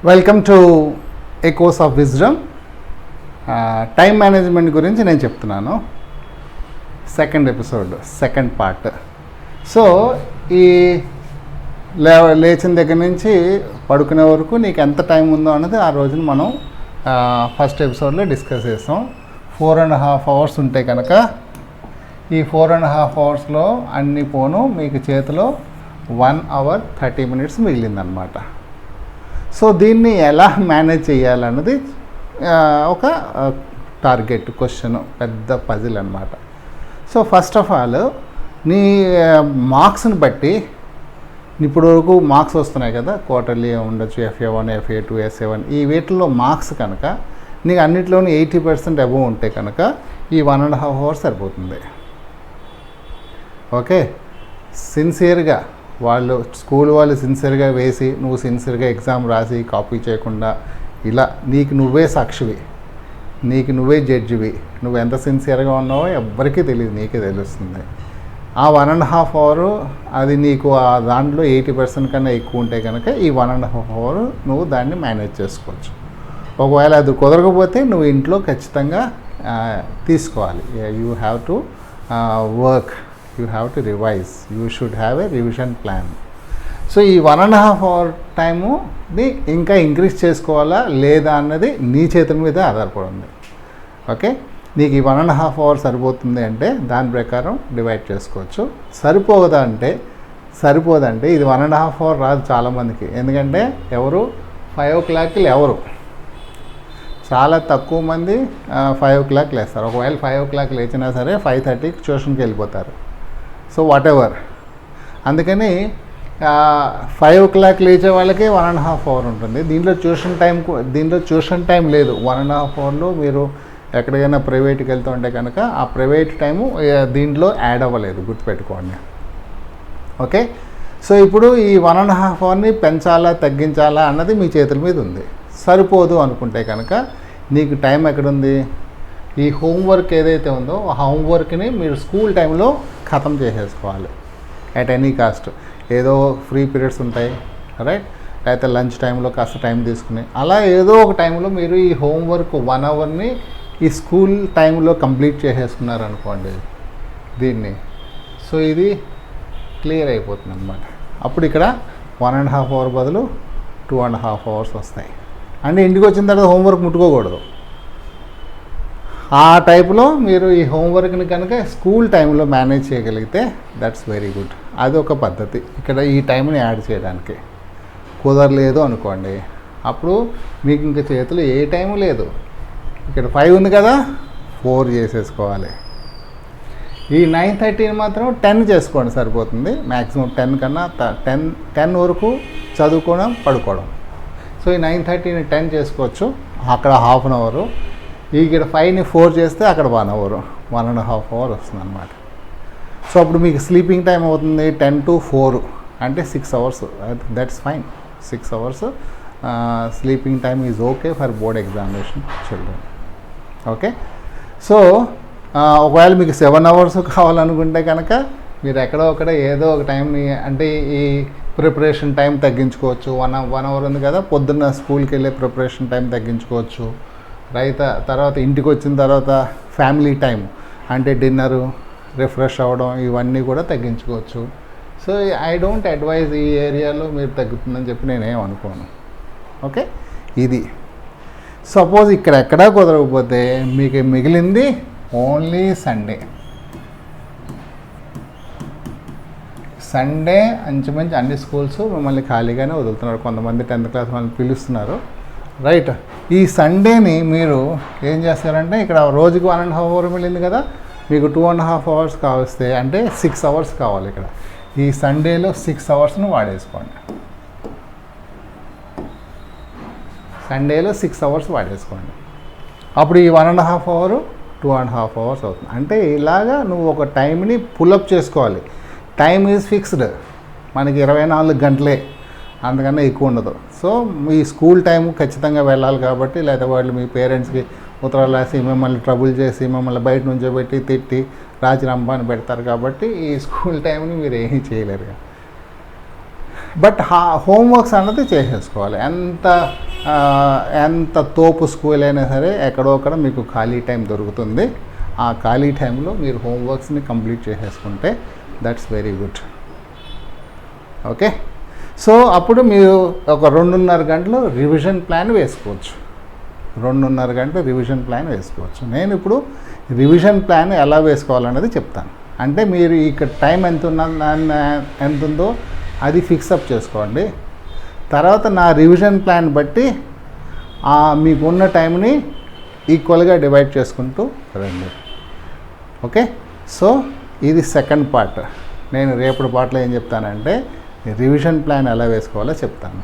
Welcome to echoes of wisdom. Time management గురించి నేను చెప్తున్నాను. Second episode, second part. So ఈ లేచిన దగ్గర నుంచి పడుకునే వరకు నీకు ఎంత టైం ఉందో అన్నది ఆ రోజున మనం ఫస్ట్ ఎపిసోడ్లో డిస్కస్ చేస్తాం. 4.5 hours ఉంటే కనుక ఈ 4.5 hours అన్ని పోను మీకు చేతిలో 1 hour 30 minutes మిగిలిందనమాట. సో దీన్ని ఎలా మేనేజ్ చేయాలన్నది ఒక టార్గెట్ క్వశ్చన్, పెద్ద పజిల్ అనమాట. సో ఫస్ట్ ఆఫ్ ఆల్ నీ మార్క్స్ని బట్టి ఇప్పుడు వరకు మార్క్స్ వస్తున్నాయి కదా, క్వార్టర్లీ ఉండొచ్చు, FA1, FA2, SA1, ఈ వీటిల్లో మార్క్స్ కనుక నీకు అన్నింటిలోనూ 80% అబోవ్ ఉంటే కనుక ఈ 1.5 hours సరిపోతుంది. ఓకే, సిన్సియర్గా స్కూల్ వాళ్ళు సిన్సియర్గా వేసి నువ్వు సిన్సియర్గా ఎగ్జామ్ రాసి కాపీ చేయకుండా ఇలా నీకు నువ్వే సాక్షివి, నీకు నువ్వే జడ్జివి, నువ్వు ఎంత సిన్సియర్గా ఉన్నావో ఎవ్వరికీ తెలియదు, నీకే తెలుస్తుంది. ఆ 1.5 hour అది నీకు ఆ దాంట్లో 80% కన్నా ఎక్కువ ఉంటే కనుక ఈ 1.5 hour నువ్వు దాన్ని మేనేజ్ చేసుకోవచ్చు. ఒకవేళ అది కుదరకపోతే నువ్వు ఇంట్లో ఖచ్చితంగా తీసుకోవాలి. You have to work, you have to revise, you should have a revision plan. So ఈ 1.5 hour టైముని ఇంకా ఇంక్రీజ్ చేసుకోవాలా లేదా అన్నది నీ చేతుల మీద ఆధారపడి ఉంది. ఓకే, నీకు ఈ 1.5 hour సరిపోతుంది అంటే దాని ప్రకారం డివైడ్ చేసుకోవచ్చు. సరిపోదంటే ఇది 1.5 hour రాదు చాలామందికి. ఎందుకంటే ఎవరు 5 o'clock లేవరు, చాలా తక్కువ మంది 5 o'clock లేస్తారు. ఒకవేళ 5 o'clock లేచినా సరే 5:30కి ట్యూషన్కి వెళ్ళిపోతారు. సో వాట్ ఎవర్, అందుకని 5 o'clock లేచే వాళ్ళకి 1.5 hour ఉంటుంది. దీంట్లో ట్యూషన్ టైం లేదు. 1.5 hourలో మీరు ఎక్కడికైనా ప్రైవేట్కి వెళ్తూ ఉంటే కనుక ఆ ప్రైవేట్ టైము దీంట్లో యాడ్ అవ్వలేదు, గుర్తుపెట్టుకోండి. ఓకే, సో ఇప్పుడు ఈ 1.5 hourని పెంచాలా తగ్గించాలా అన్నది మీ చేతుల మీద ఉంది. సరిపోదు అనుకుంటే కనుక నీకు టైం ఎక్కడుంది, ఈ హోంవర్క్ ఏదైతే ఉందో ఆ హోంవర్క్ని మీరు స్కూల్ టైంలో ఖతం చేసేసుకోవాలి అట్ ఎనీ కాస్ట్. ఏదో ఫ్రీ పీరియడ్స్ ఉంటాయి రైట్, లేకపోతే లంచ్ టైంలో కాస్త టైం తీసుకుని అలా ఏదో ఒక టైంలో మీరు ఈ హోంవర్క్ 1 hourని ఈ స్కూల్ టైంలో కంప్లీట్ చేసేసుకున్నారనుకోండి దీన్ని. సో ఇది క్లియర్ అయిపోతుంది అనమాట. అప్పుడు ఇక్కడ 1.5 hour బదులు 2.5 hours వస్తాయి. అంటే ఇంటికి వచ్చిన తర్వాత హోంవర్క్ ముట్టుకోకూడదు. ఆ టైప్లో మీరు ఈ హోంవర్క్ని కనుక స్కూల్ టైంలో మేనేజ్ చేయగలిగితే దట్స్ వెరీ గుడ్. అది ఒక పద్ధతి ఇక్కడ ఈ టైంని యాడ్ చేయడానికి. కుదరలేదు అనుకోండి, అప్పుడు మీకు ఇంకా చేతిలో ఏ టైం లేదు. ఇక్కడ 5 ఉంది కదా, 4 చేసేసుకోవాలి. ఈ 9:30 మాత్రం 10 చేసుకోండి సరిపోతుంది. మ్యాక్సిమం 10 కన్నా 10 వరకు చదువుకోవడం, పడుకోవడం. సో ఈ 9:30ని 10 చేసుకోవచ్చు, అక్కడ 1/2 hour. ఇక్కడ 5ని 4 చేస్తే అక్కడ 1 hour, 1.5 hour వస్తుంది అనమాట. సో అప్పుడు మీకు స్లీపింగ్ టైం అవుతుంది 10 to 4 అంటే 6 hours. That's fine. 6 hours sleeping time is okay for board examination children. Okay, so ఒకవేళ మీకు 7 hours కావాలనుకుంటే కనుక మీరు ఎక్కడో ఒకడ ఏదో ఒక టైంని, అంటే ఈ ప్రిపరేషన్ టైం తగ్గించుకోవచ్చు. 1 hour ఉంది కదా, పొద్దున్న స్కూల్కి వెళ్ళే ప్రిపరేషన్ టైం తగ్గించుకోవచ్చు. తర్వాత ఇంటికి వచ్చిన తర్వాత ఫ్యామిలీ టైం, అంటే డిన్నరు, రిఫ్రెష్ అవ్వడం, ఇవన్నీ కూడా తగ్గించుకోవచ్చు. సో ఐ డోంట్ అడ్వైజ్ ఈ ఏరియాలో మీరు తగ్గుతుందని చెప్పి నేనేం అనుకోను. ఓకే, ఇది సపోజ్ ఇక్కడ ఎక్కడా కుదరకపోతే మీకు మిగిలింది ఓన్లీ సండే అంచుమించు అన్ని స్కూల్స్ మిమ్మల్ని ఖాళీగానే వదులుతున్నారు. కొంతమంది 10th class వాళ్ళని పిలుస్తున్నారు రైట్. ఈ సండేని మీరు ఏం చేస్తారంటే ఇక్కడ రోజుకి 1.5 hour మిగిలింది కదా, మీకు 2.5 hours కావస్తే అంటే 6 hours కావాలి. ఇక్కడ ఈ సండేలో 6 hoursను వాడేసుకోండి. సండేలో 6 hours వాడేసుకోండి. అప్పుడు ఈ 1.5 hour 2.5 hours అవుతుంది. అంటే ఇలాగా నువ్వు ఒక టైంని పుల్అప్ చేసుకోవాలి. టైం ఈజ్ ఫిక్స్డ్, మనకి 24 గంటలే, అంతకన్నా ఎక్కువ ఉండదు. సో మీ స్కూల్ టైం ఖచ్చితంగా వెళ్ళాలి కాబట్టి, లేదా వాళ్ళు మీ పేరెంట్స్కి ఉత్తరాలు రాసి మిమ్మల్ని ట్రబుల్ చేసి మిమ్మల్ని బయట నుంచో పెట్టి తిట్టి రాజీనామాని పెడతారు కాబట్టి ఈ స్కూల్ టైంని మీరు ఏమీ చేయలేరు. బట్ హోంవర్క్స్ అన్నది చేసేసుకోవాలి. ఎంత తోపు స్కూల్ అయినా సరే ఎక్కడో అక్కడ మీకు ఖాళీ టైం దొరుకుతుంది. ఆ ఖాళీ టైంలో మీరు హోంవర్క్స్ని కంప్లీట్ చేసేసుకుంటే that's very good. Okay, so అప్పుడు మీరు ఒక 2.5 గంటలు రివిజన్ ప్లాన్ వేసుకోవచ్చు. 2.5 గంటలు రివిజన్ ప్లాన్ వేసుకోవచ్చు. నేను ఇప్పుడు రివిజన్ ప్లాన్ ఎలా వేసుకోవాలన్నది చెప్తాను. అంటే మీరు ఇక్కడ టైం ఎంత ఉందో అది ఫిక్సప్ చేసుకోండి. తర్వాత నా రివిజన్ ప్లాన్ బట్టి మీకున్న టైంని ఈక్వల్గా డివైడ్ చేసుకుంటూ రండి. ఓకే, సో ఇది సెకండ్ పార్ట్. నేను రేపటి పార్ట్లో ఏం చెప్తానంటే రివిజన్ ప్లాన్ ఎలా వేసుకోవాలో చెప్తాను.